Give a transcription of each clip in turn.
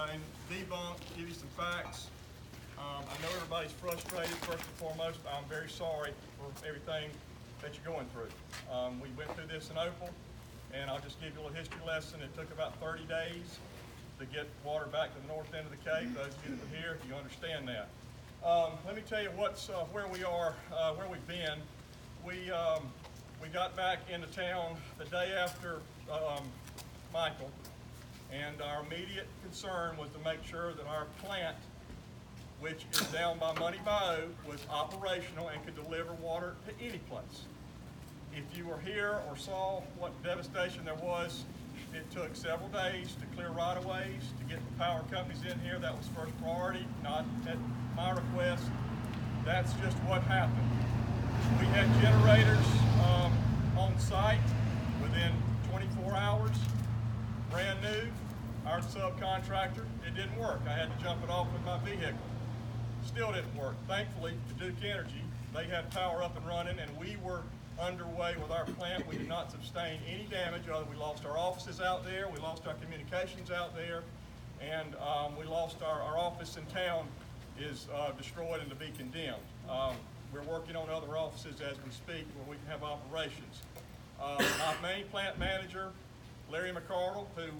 and debunk, give you some facts. I know everybody's frustrated. First and foremost, I'm very sorry for everything that you're going through. We went through this in Opal, and I'll just give you a little history lesson. It took about 30 days to get water back to the north end of the Cape. Those of you that were here, you understand that. Let me tell you where we are, where we've been. We got back into town the day after Michael, and our immediate concern was to make sure that our plant, which is down by Money Bayou, was operational and could deliver water to any place. If you were here or saw what devastation there was, it took several days to clear right-of-ways, to get the power companies in here. That was first priority, not at my request. That's just what happened. We had generators on site within 24 hours, brand new. Our subcontractor, it didn't work. I had to jump it off with my vehicle. Still didn't work. Thankfully, Duke Energy, they had power up and running, and we were underway with our plant. We did not sustain any damage. We lost our offices out there, we lost our communications out there, and we lost our office in town is destroyed and to be condemned. We're working on other offices as we speak where we can have operations. My main plant manager, Larry McCardle, who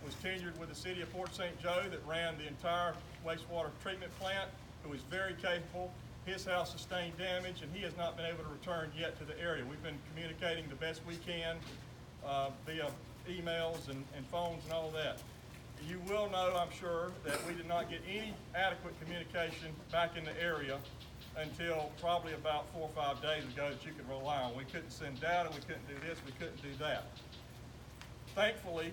was tenured with the city of Port St. Joe, that ran the entire wastewater treatment plant, who is very capable. His house sustained damage, and he has not been able to return yet to the area. We've been communicating the best we can via emails and phones and all of that. You will know, I'm sure, that we did not get any adequate communication back in the area until probably about 4 or 5 days ago that you could rely on. We couldn't send data, we couldn't do this, we couldn't do that. Thankfully,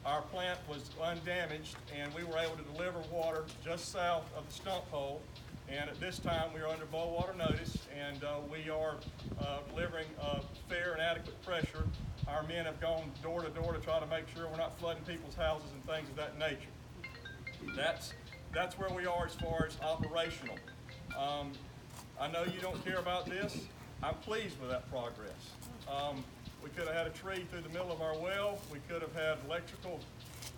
our plant was undamaged, and we were able to deliver water just south of the stump hole. And at this time, we are under boil water notice, and we are delivering fair and adequate pressure. Our men have gone door to door to try to make sure we're not flooding people's houses and things of that nature. That's where we are as far as operational. I know you don't care about this. I'm pleased with that progress. We could have had a tree through the middle of our well. We could have had electrical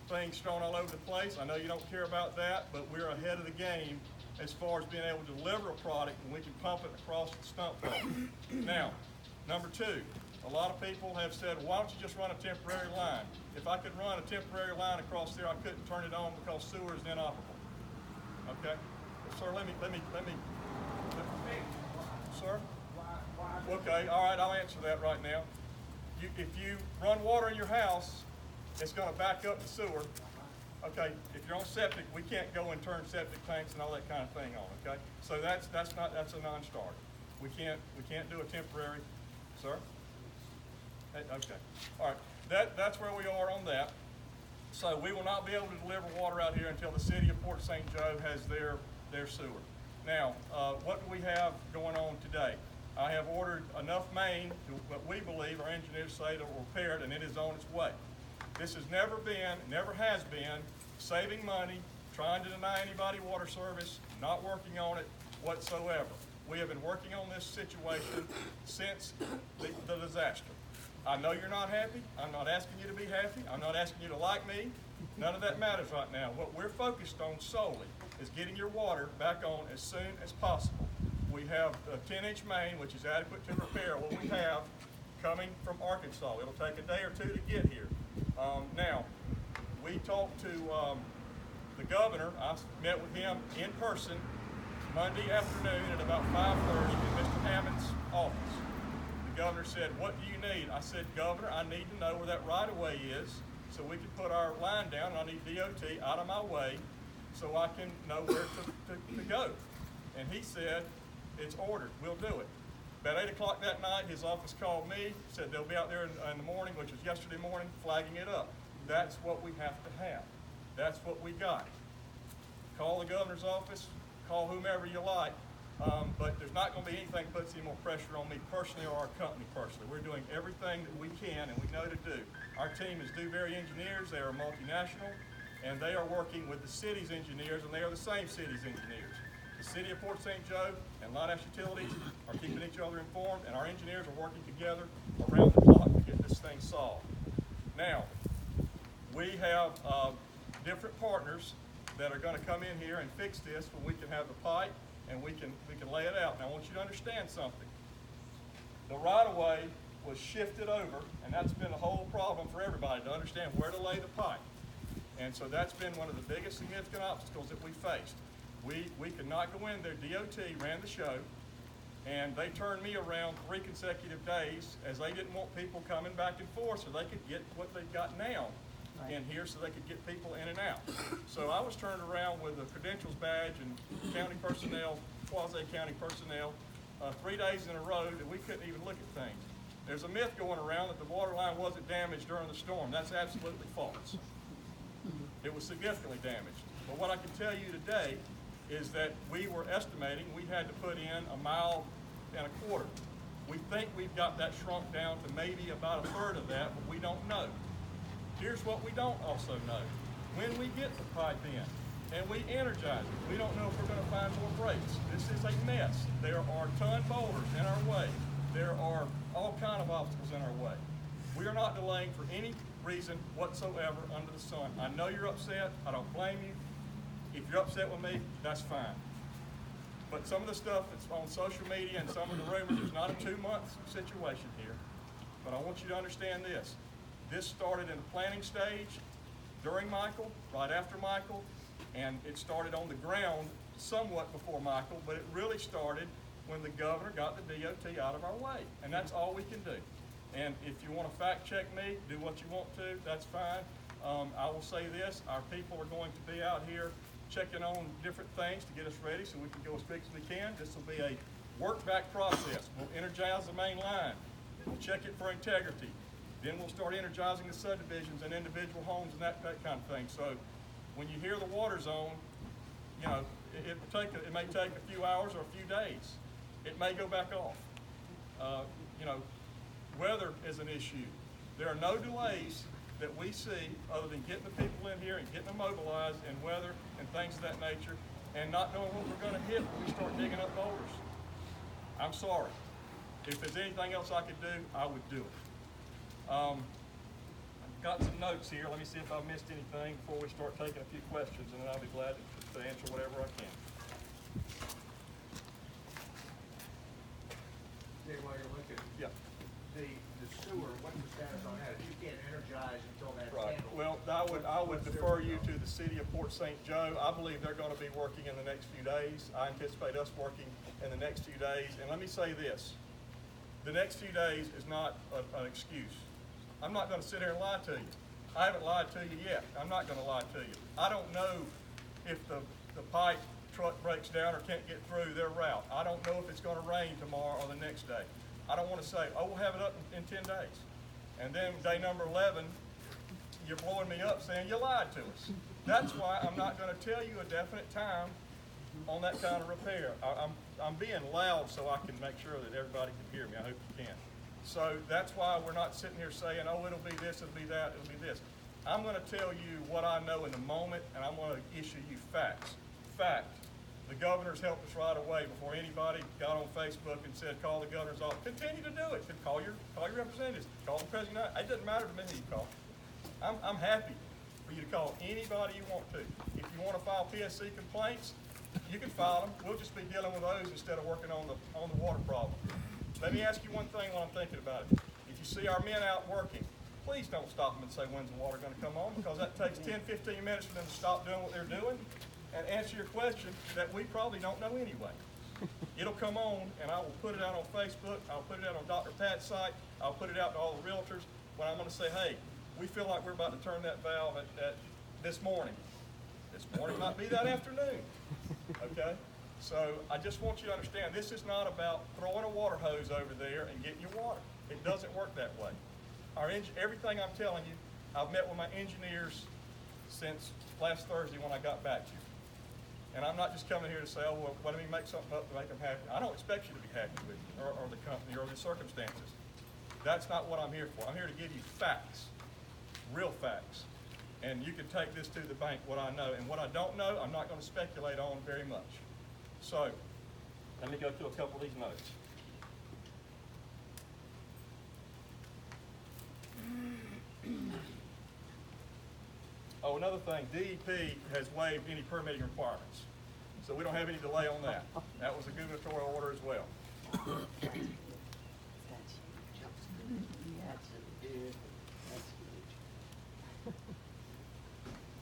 things thrown all over the place. I know you don't care about that, but we're ahead of the game as far as being able to deliver a product and we can pump it across the stump hole. Now, number two, a lot of people have said, why don't you just run a temporary line? If I could run a temporary line across there, I couldn't turn it on because sewer is inoperable. Okay? Sir, let me, sir? Okay, all right, I'll answer that right now. If you run water in your house, it's going to back up the sewer. Okay, if you're on septic, we can't go and turn septic tanks and all that kind of thing on. Okay, so that's a non-starter. We can't do a temporary, sir. Okay, all right. That's where we are on that. So we will not be able to deliver water out here until the city of Port St. Joe has their sewer. Now, what do we have going on today? I have ordered enough main to what we believe our engineers say that will repair it, and it is on its way. This has never has been saving money, trying to deny anybody water service, not working on it whatsoever. We have been working on this situation since the disaster. I know you're not happy. I'm not asking you to be happy. I'm not asking you to like me. None of that matters right now. What we're focused on solely is getting your water back on as soon as possible. We have a 10-inch main, which is adequate to repair what we have coming from Arkansas. It'll take a day or two to get here. Now, we talked to the governor. I met with him in person Monday afternoon at about 5:30 in Mr. Hammond's office. The governor said, "What do you need?" I said, "Governor, I need to know where that right-of-way is so we can put our line down. I need DOT out of my way so I can know where to go." And he said, "It's ordered. We'll do it." About 8 o'clock that night, his office called me, said they'll be out there in the morning, which was yesterday morning, flagging it up. That's what we have to have. That's what we got. Call the governor's office, call whomever you like, but there's not going to be anything that puts any more pressure on me personally or our company personally. We're doing everything that we can and we know to do. Our team is Dewberry Engineers. They are multinational, and they are working with the city's engineers, and they are the same city's engineers. The city of Port St. Joe and Lighthouse Utilities are keeping each other informed, and our engineers are working together around the clock to get this thing solved. Now, we have different partners that are gonna come in here and fix this when we can have the pipe and we can lay it out. Now I want you to understand something. The right-of-way was shifted over, and that's been a whole problem for everybody to understand where to lay the pipe. And so that's been one of the biggest significant obstacles that we faced. We could not go in there. DOT ran the show, and they turned me around 3 consecutive days as they didn't want people coming back and forth so they could get what they've got now in here so they could get people in and out. So I was turned around with a credentials badge and county personnel, quasi-county personnel, 3 days in a row that we couldn't even look at things. There's a myth going around that the water line wasn't damaged during the storm. That's absolutely false. It was significantly damaged. But what I can tell you today is that we were estimating we had to put in 1.25 miles. We think we've got that shrunk down to maybe about 1/3 of that, but we don't know. Here's what we don't also know. When we get the pipe in and we energize it, we don't know if we're going to find more breaks. This is a mess. There are ton boulders in our way. There are all kind of obstacles in our way. We are not delaying for any reason whatsoever under the sun. I know you're upset. I don't blame you. If you're upset with me, that's fine. But some of the stuff that's on social media and some of the rumors, it's not a 2-month situation here. But I want you to understand this. This started in the planning stage during Michael, right after Michael, and it started on the ground somewhat before Michael, but it really started when the governor got the DOT out of our way. And that's all we can do. And if you want to fact check me, do what you want to, that's fine. I will say this, our people are going to be out here checking on different things to get us ready so we can go as quick as we can. This will be a work back process. We'll energize the main line. We'll check it for integrity. Then we'll start energizing the subdivisions and individual homes and that kind of thing. So when you hear the water zone, you know, it may take a few hours or a few days. It may go back off. You know, weather is an issue. There are no delays that we see other than getting the people in here and getting them mobilized and weather and things of that nature and not knowing what we're going to hit when we start digging up boulders. I'm sorry. If there's anything else I could do, I would do it. I've got some notes here. Let me see if I missed anything before we start taking a few questions, and then I'll be glad to answer whatever I can. Jay, while you're looking, Yeah. the sewer, what's the status on that? You can't energize until that's Right. handled. Well, I would defer you to the city of Port St. Joe. I believe they're going to be working in the next few days. I anticipate us working in the next few days. And let me say this. The next few days is not an excuse. I'm not going to sit here and lie to you. I haven't lied to you yet. I'm not going to lie to you. I don't know if the pipe truck breaks down or can't get through their route. I don't know if it's going to rain tomorrow or the next day. I don't want to say, oh, we'll have it up in 10 days. And then day number 11, you're blowing me up saying you lied to us. That's why I'm not going to tell you a definite time on that kind of repair. I'm being loud so I can make sure that everybody can hear me. I hope you can. So that's why we're not sitting here saying, oh, it'll be this, it'll be that, it'll be this. I'm going to tell you what I know in the moment, and I'm going to issue you facts. Fact. The governor's helped us right away before anybody got on Facebook and said, call the governor's office. Continue to do it. Call your representatives. Call the president. It doesn't matter to me who you call. I'm happy for you to call anybody you want to. If you want to file PSC complaints, you can file them. We'll just be dealing with those instead of working on the water problem. Let me ask you one thing while I'm thinking about it. If you see our men out working, please don't stop them and say, when's the water going to come on? Because that takes 10, 15 minutes for them to stop doing what they're doing and answer your question that we probably don't know anyway. It'll come on, and I will put it out on Facebook. I'll put it out on Dr. Pat's site. I'll put it out to all the realtors when I'm going to say, hey, we feel like we're about to turn that valve at this morning. This morning might be that afternoon, okay? So I just want you to understand, this is not about throwing a water hose over there and getting your water. It doesn't work that way. Everything I'm telling you, I've met with my engineers since last Thursday when I got back to you. And I'm not just coming here to say, oh, well, let me make something up to make them happy. I don't expect you to be happy with me or the company or the circumstances. That's not what I'm here for. I'm here to give you facts, real facts. And you can take this to the bank, what I know. And what I don't know, I'm not going to speculate on very much. So, let me go through a couple of these notes. Oh, another thing, DEP has waived any permitting requirements. So we don't have any delay on that. That was a gubernatorial order as well.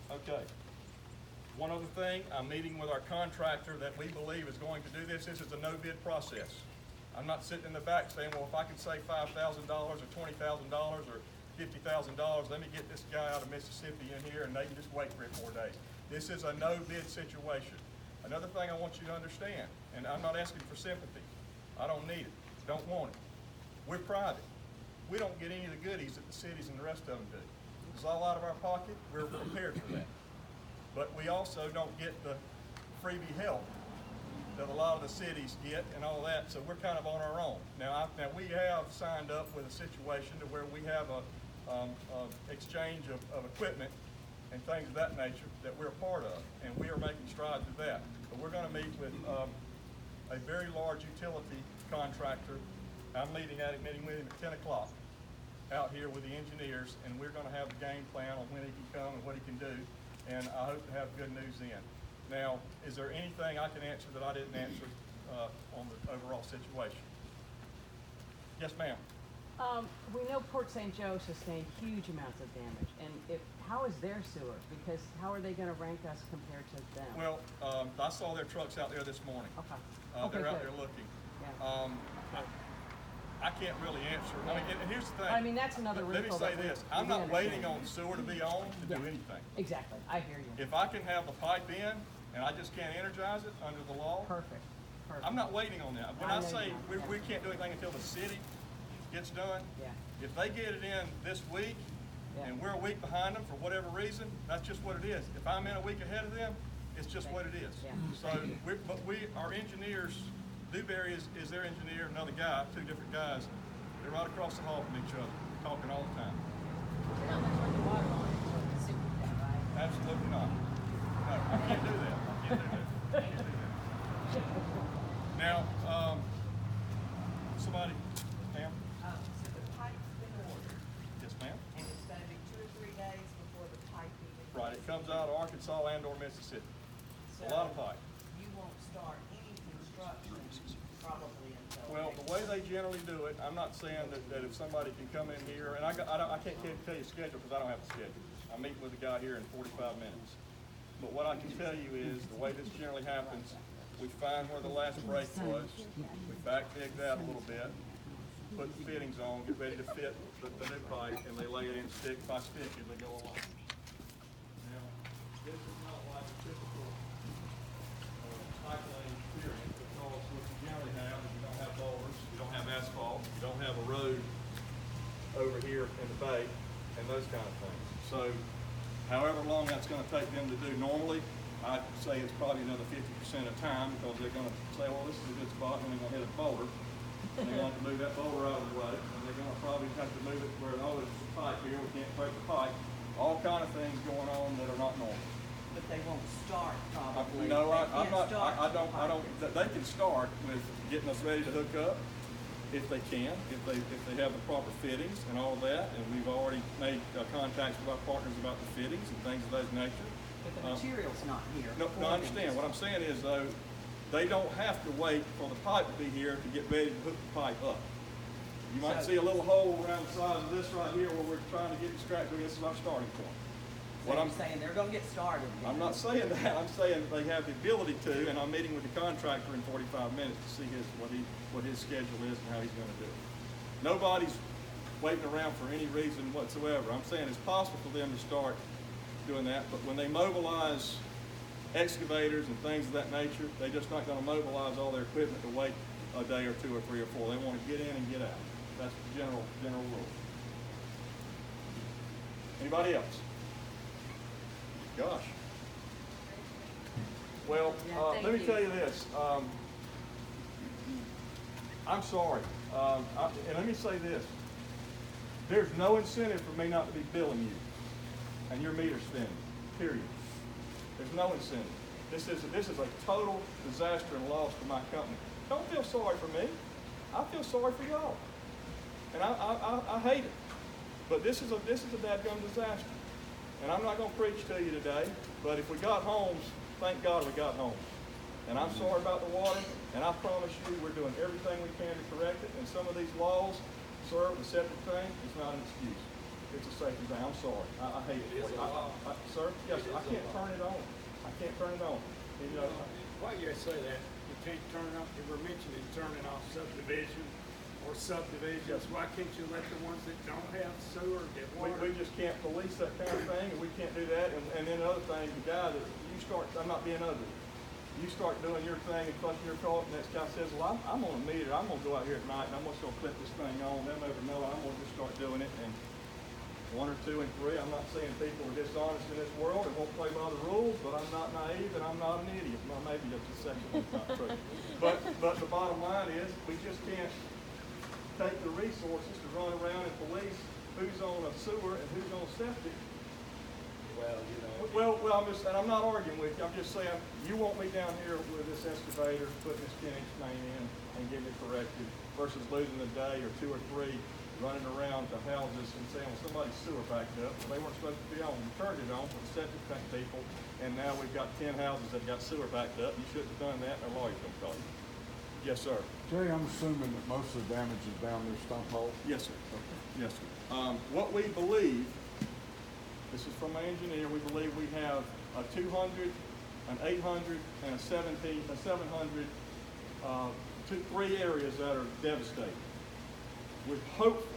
Okay. One other thing, I'm meeting with our contractor that we believe is going to do this. This is a no-bid process. I'm not sitting in the back saying, well, if I can save $5,000 or $20,000 or $50,000, let me get this guy out of Mississippi in here and they can just wait 3 or 4 days. This is a no-bid situation. Another thing I want you to understand, and I'm not asking for sympathy. I don't need it, don't want it. We're private. We don't get any of the goodies that the cities and the rest of them do. It's all out of our pocket, we're prepared for that. But we also don't get the freebie help that a lot of the cities get and all that, so we're kind of on our own. Now we have signed up with a situation to where we have a exchange of equipment and things of that nature that we're a part of, and we are making strides with that. But we're gonna meet with a very large utility contractor. I'm meeting with him at 10 o'clock out here with the engineers, and we're gonna have a game plan on when he can come and what he can do, and I hope to have good news then. Now, is there anything I can answer that I didn't answer on the overall situation? Yes, ma'am. We know Port St. Joe sustained huge amounts of damage, and how is their sewer? Because how are they going to rank us compared to them? Well, I saw their trucks out there this morning. Okay. They're out good. there looking. Yeah. I can't really answer. I mean, and here's the thing. I mean, that's another Let me wrinkle say that we- this. I'm we not waiting understand. on sewer to be on to do anything. Exactly. I hear you. If I can have the pipe in and I just can't energize it under the law, Perfect. I'm not waiting on that. When I I know say you're not. we can't do anything until the city gets done, Yeah. if they get it in this week Yeah. and we're a week behind them for whatever reason, that's just what it is. If I'm in a week ahead of them, it's just what it is. Yeah. So, our engineers, Dewberry is their engineer, another guy, 2 different guys. They're right across the hall from each other, talking all the time. You're not gonna turn the water on until the super down, right? Absolutely not. No, I can't do that. I can't do that. I can't do that. Now, somebody, ma'am? So the pipe's been ordered, Yes, ma'am? and it's gonna be 2 or 3 days before the pipe even. Right, it comes out of Arkansas and or Mississippi. A lot of pipe. You won't start any construction probably until. Well, the way they generally do it, I'm not saying that if somebody can come in here, and I can't tell you schedule because I don't have a schedule. I'm meeting with a guy here in 45 minutes. But what I can tell you is, the way this generally happens, we find where the last break was, we back dig that a little bit, put the fittings on, get ready to fit the new pipe, and they lay it in stick by stick as they go along. Now, this is not like a typical pipe laying experience, because what you generally have is you don't have boulders, you don't have asphalt, you don't have a road over here in the bay, and those kind of things. So, however long that's gonna take them to do normally, I'd say it's probably another 50% of time, because they're gonna say, well, this is a good spot, and they're gonna hit a boulder. And they're gonna have to move that boulder out of the way, and they're gonna probably have to move it where, oh, there's a pipe here, we can't break the pipe. All kind of things going on that are not normal. But they won't start probably. No, They I'm can't not, start I don't, the pipe. they can start with getting us ready to hook up, if they can, if they have the proper fittings and all that, and we've already made contacts with our partners about the fittings and things of that nature. But the material's not here. No, I understand. What I'm saying is, though, they don't have to wait for the pipe to be here to get ready to hook the pipe up. You might see a little hole around the size of this right here where we're trying to get the scratch. This is our starting point. So you're saying they're gonna get started. then. I'm not saying that. I'm saying they have the ability to, and I'm meeting with the contractor in 45 minutes to see what his schedule is and how he's going to do it. Nobody's waiting around for any reason whatsoever. I'm saying it's possible for them to start doing that, but when they mobilize excavators and things of that nature, they're just not going to mobilize all their equipment to wait a day or 2 or 3 or 4. They want to get in and get out. That's the general rule. Anybody else? Gosh. Well, let me tell you this. I'm sorry. And let me say this. There's no incentive for me not to be billing you and your meter spending, period. There's no incentive. This is a total disaster and loss for my company. Don't feel sorry for me. I feel sorry for y'all. And I hate it. But this is a dadgum disaster. And I'm not gonna preach to you today, but if we got homes, thank God we got homes. And I'm sorry about the water, and I promise you we're doing everything we can to correct it. And some of these laws, sir, the septic thing is not an excuse. It's a safety thing. I'm sorry. I hate it. Sir, yes, I can't turn it on. I can't turn it on. And, you know, Why you say that? You can't turn off, you were mentioning turning off subdivision or subdivisions. Yes. Why can't you let the ones that don't have sewer get water? we just can't police that kind of thing, and we can't do that. And then another thing, the guy that you start, I'm not being ugly. You start doing your thing and flushing your toilet, and that guy says, well, I'm on a meter. I'm going to go out here at night, and I'm just going to clip this thing on. They'll never know. I'm going to just start doing it. And 1 or 2 and 3, I'm not saying people are dishonest in this world and won't play by the rules, but I'm not naive and I'm not an idiot. Well, maybe that's the second one's not true. But the bottom line is, we just can't take the resources to run around and police who's on a sewer and who's on septic. Well, you know. Well, and I'm not arguing with you. I'm just saying, you want me down here with this excavator putting this 10-inch main in and getting it corrected versus losing a day or 2 or 3 running around to houses and saying, well, somebody's sewer backed up. Well, they weren't supposed to be on. We turned it on for the septic tank people, and now we've got 10 houses that got sewer backed up. You shouldn't have done that, and a lawyer's gonna call you. Yes, sir. Jerry, I'm assuming that most of the damage is down their stump hole. Yes, sir. Okay. Yes, sir. What we believe, this is from my engineer, we believe we have a 200, an 800, and a 700, 3 areas that are devastated. We're hopeful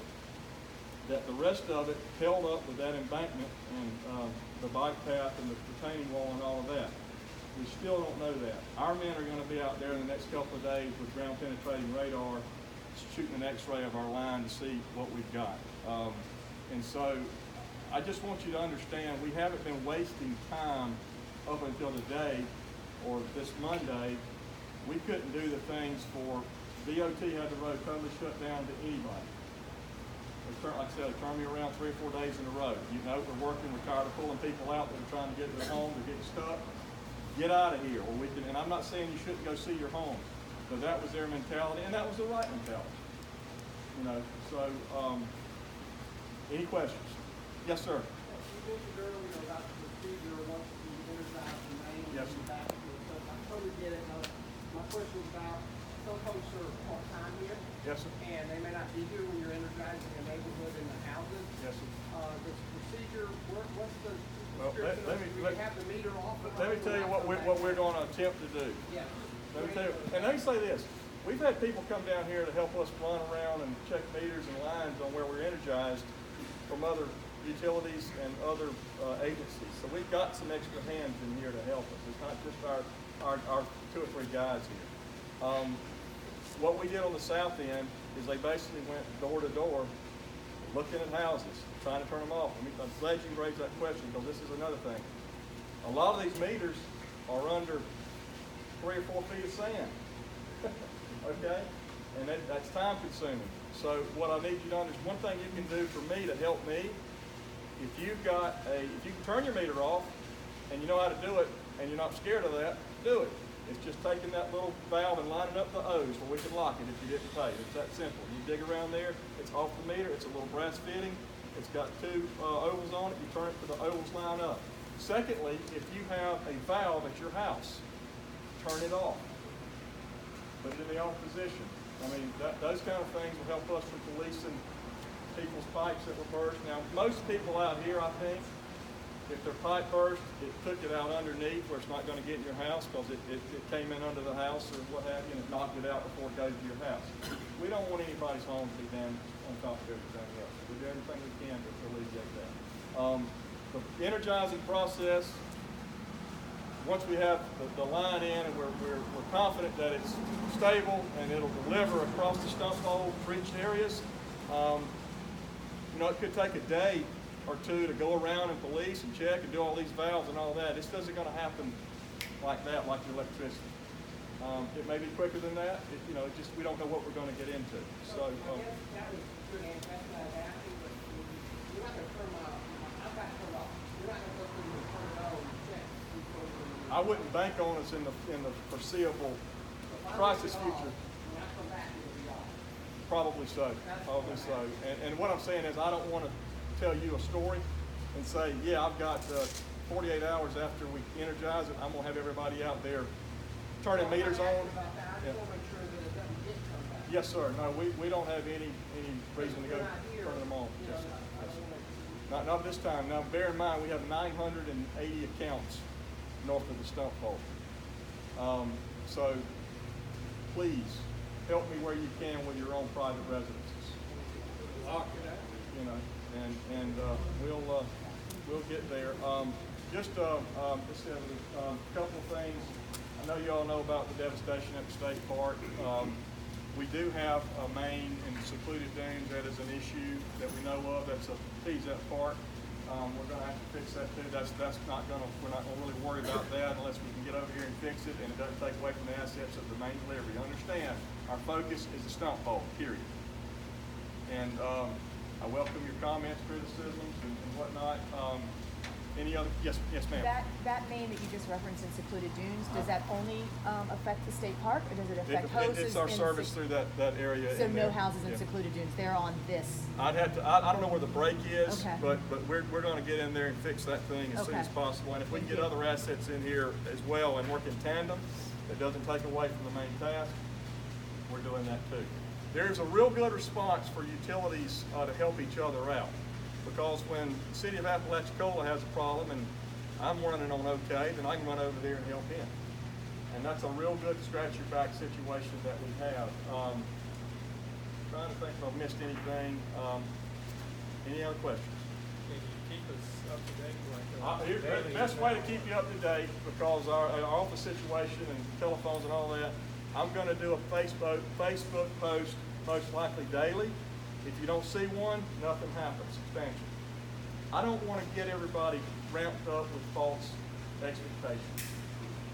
that the rest of it held up with that embankment and the bike path and the retaining wall and all of that. We still don't know that. Our men are going to be out there in the next couple of days with ground penetrating radar, shooting an x-ray of our line to see what we've got. And so I just want you to understand, we haven't been wasting time up until today or this Monday. We couldn't do the things for DOT had the road totally shut down to anybody. Like I said, they turned me around 3 or 4 days in a row. You know, we're working, we're tired of pulling people out that are trying to get to their home, they're getting stuck. Get out of here, or we can, and I'm not saying you shouldn't go see your home, but that was their mentality, and that was the right mentality. You know, so, any questions? Yes, sir. You mentioned earlier about the procedure once you energize the main Yes, and sir. back to it. So I totally get it. My question is about some folks are part-time here, Yes, sir. and they may not be here when you're energizing the neighborhood and the houses. Yes, sir. This procedure, what's the Well, description let of, me- do you have the meter off? Let me tell you what we're going to attempt to do. Yeah. Let me tell you, and let me say this. We've had people come down here to help us run around and check meters and lines on where we're energized from other utilities and other agencies. So we've got some extra hands in here to help us. It's not just our 2 or 3 guys here. What we did on the south end is they basically went door to door, looking at houses, trying to turn them off. I'm glad you raised that question, because this is another thing. A lot of these meters are under 3 or 4 feet of sand. Okay? And that's time consuming. So what I need you to understand, one thing you can do for me to help me, if you can turn your meter off and you know how to do it and you're not scared of that, do it. It's just taking that little valve and lining up the O's where we can lock it if you didn't pay. It's that simple. You dig around there, it's off the meter, it's a little brass fitting, it's got 2 ovals on it, you turn it to the ovals line up. Secondly, if you have a valve at your house, turn it off. Put it in the off position. I mean, those kind of things will help us with policing people's pipes that were burst. Now, most people out here, I think, if their pipe burst, it took it out underneath where it's not going to get in your house because it came in under the house or what have you, and it knocked it out before it goes to your house. We don't want anybody's home to be damaged on top of everything else. We do everything we can to alleviate that. The energizing process, once we have the line in and we're confident that it's stable and it'll deliver across the stump hole breached areas, you know, it could take a day or 2 to go around and police and check and do all these valves and all that. This isn't going to happen like that, like the electricity. It may be quicker than that. You know, we don't know what we're going to get into. So. I guess that was good answer. That's what I was asking, but you're not going to turn I've got to turn off. You're not going to go through and turn it on and check. I wouldn't bank on us in the foreseeable crisis future. When I come back, it'll be off. Probably so. Probably so. And what I'm saying is, I don't want to tell you a story. and say, yeah, I've got 48 hours after we energize it, I'm gonna have everybody out there turning meters on. About that, I Yeah. just wanna make sure that it doesn't get turned back. Yes, sir. No, we don't have any reason to go We're not here, turn them on. you Yes, know, sir. I Yes, don't sir. wanna- Not this time. Now, bear in mind, we have 980 accounts north of the stump hole. So please help me where you can with your own private residences. Lock it out. You know, and we'll get there. Just a couple of things. I know you all know about the devastation at the state park. We do have a main in secluded dunes that is an issue that we know of. That's a feeds that park. We're going to have to fix that too. We're not going to really worry about that unless we can get over here and fix it, and it doesn't take away from the assets of the main delivery. Understand, our focus is the stump hole, period. And I welcome your comments, criticisms, and whatnot. Any other? Yes, ma'am. That main that you just referenced in secluded dunes, does that only affect the state park, or does it affect houses? It's our service through that area. So in no there. houses in Yeah. secluded dunes, they're on this. I don't know where the break is, Okay. but we're going to get in there and fix that thing as soon Okay. as possible. And if we can Thank get you. other assets in here as well and work in tandem, that doesn't take away from the main task, we're doing that too. There's a real good response for utilities to help each other out, because when the city of Apalachicola has a problem and I'm running on okay, then I can run over there and help him. And that's a real good scratch your back situation that we have. Trying to think if I've missed anything. Any other questions? Can you keep us up to date? The best way to keep you up to date, because our office situation and telephones and all that, I'm going to do a Facebook post most likely daily. If you don't see one, nothing happens substantial. I don't want to get everybody ramped up with false expectations.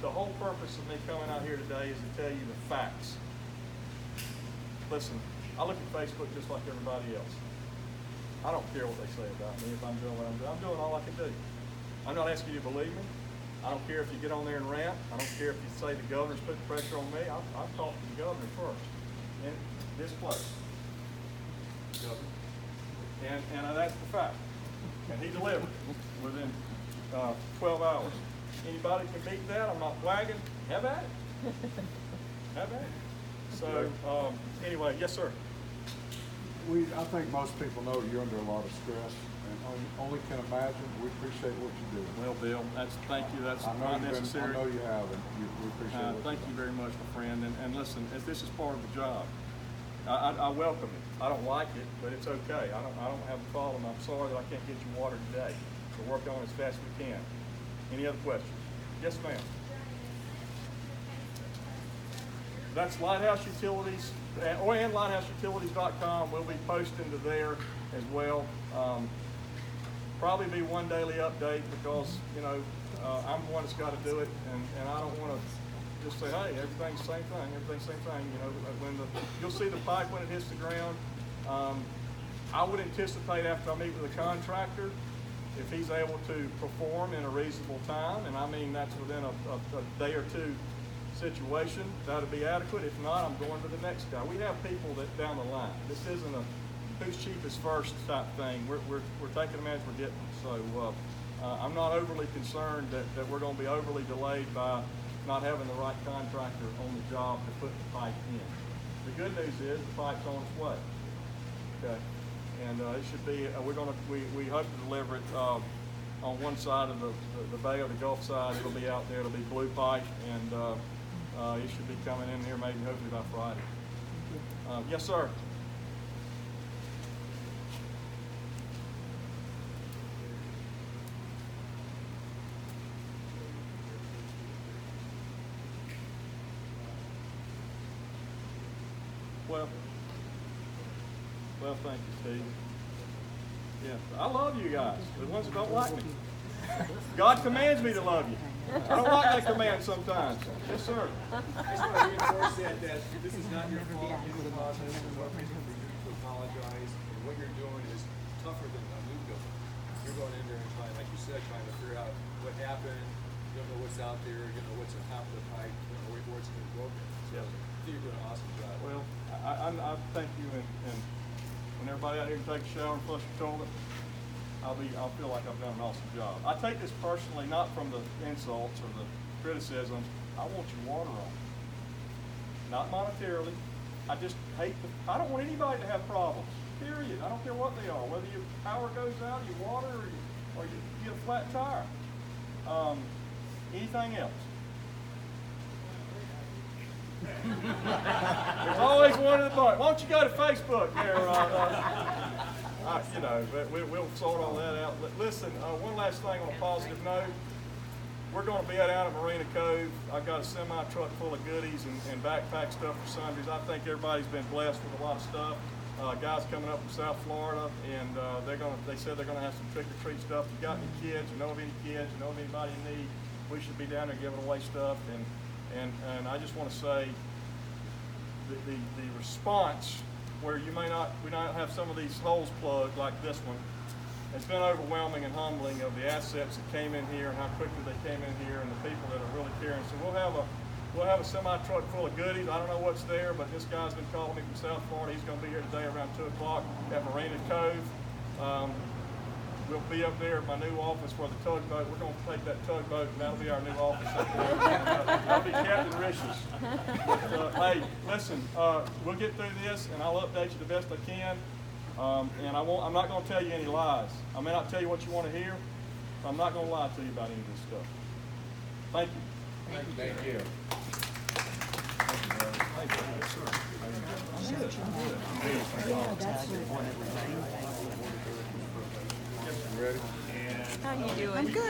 The whole purpose of me coming out here today is to tell you the facts. Listen, I look at Facebook just like everybody else. I don't care what they say about me if I'm doing what I'm doing. I'm doing all I can do. I'm not asking you to believe me. I don't care if you get on there and rant. I don't care if you say the governor's putting pressure on me. I've talked to the governor first in this place. Governor. And that's the fact. And he delivered within 12 hours. Anybody can beat that. I'm not bragging. Have at it. Have at it. So anyway, yes, sir. I think most people know you're under a lot of stress, and only can imagine. We appreciate what you do. Well, Bill, thank you. That's I know not necessary. I know you have, and we appreciate what Thank you very much, my friend. And listen, if this is part of the job, I welcome it. I don't like it, but it's okay. I don't have a problem. I'm sorry that I can't get you water today. We'll work on it as fast as we can. Any other questions? Yes, ma'am. That's Lighthouse Utilities, and LighthouseUtilities.com. We'll be posting to there as well. Probably be one daily update, because I'm the one that's got to do it, and I don't want to just say, hey, everything's the same thing, you'll see the pipe when it hits the ground. I would anticipate after I meet with the contractor, if he's able to perform in a reasonable time, and I mean that's within a day or two situation, that'll be adequate. If not, I'm going to the next guy. We have people that down the line. This isn't a who's cheapest first type thing. We're taking them as we're getting them. So I'm not overly concerned that we're going to be overly delayed by not having the right contractor on the job to put the pipe in. The good news is the pipe's on its way. Okay, and it should be. We hope to deliver it on one side of the bay or the Gulf side. It'll be out there. It'll be blue pipe, and it should be coming in here maybe hopefully by Friday. Yes, sir. Well, thank you, Steve. Yeah, I love you guys. The ones that don't like me. God commands me to love you. I don't like that command sometimes. Yes, sir. I just want to reinforce that this is not your fault. It's the process. There's no reason for you to apologize. And what you're doing is tougher than a new building. You're going in there and trying, like you said, trying to figure out what happened. You don't know what's out there. You don't know what's on top of the pipe. You don't know where it's going to broken. So I think you're doing an awesome job. Well, I thank you, and when everybody out here can take a shower and flush the toilet, I I'll feel like I've done an awesome job. I take this personally, not from the insults or the criticisms. I want your water on. Not monetarily. I just hate I don't want anybody to have problems, period. I don't care what they are, whether your power goes out, your water, or you get a flat tire. Anything else? There's always one in the bunch. Why don't you go to Facebook there? You know, we'll sort all that out. Listen, one last thing on a positive note. We're going to be out at Marina Cove. I've got a semi-truck full of goodies and backpack stuff for Sundays. I think everybody's been blessed with a lot of stuff. Guys coming up from South Florida, and they said they're going to have some trick-or-treat stuff. If you got any kids, you know of any kids, you know of anybody in need, we should be down there giving away stuff. And I just want to say the response where we might not have some of these holes plugged like this one. It's been overwhelming and humbling of the assets that came in here and how quickly they came in here and the people that are really caring. So we'll have a semi-truck full of goodies. I don't know what's there, but this guy's been calling me from South Florida. He's going to be here today around 2 o'clock at Marina Cove. We'll be up there at my new office for the tugboat. We're going to take that tugboat, and that'll be our new office up there. That'll be Captain Rish's. But, hey, listen, we'll get through this, and I'll update you the best I can. And I'm not going to tell you any lies. I may not tell you what you want to hear, but I'm not going to lie to you about any of this stuff. Thank you. Thank you. Ready? How you doing? I'm good.